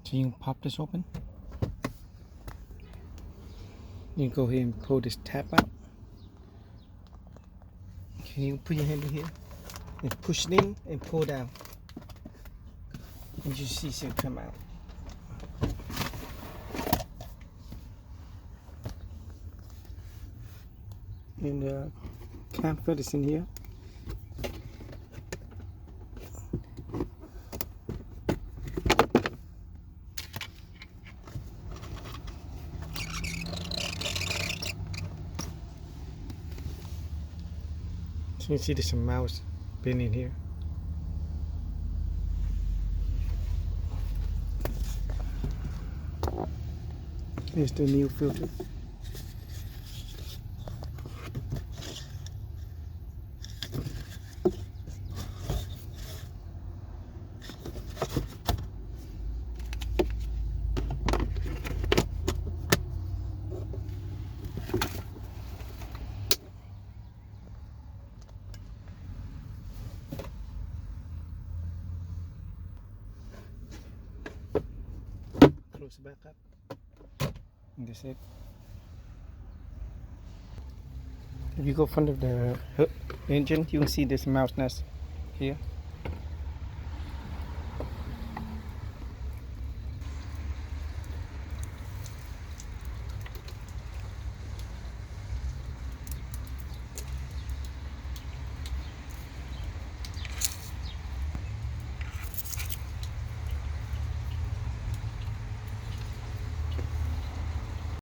So you can pop this open. You can go ahead and pull this tap out. Okay, you put your hand in here and push it in and pull down. And you see it come out. And the camphor is in here. So you can see there's some mouse been in here. Here's the new filter. Close it back up. And that's it. If you go in front of the engine, you can see this mouse nest here.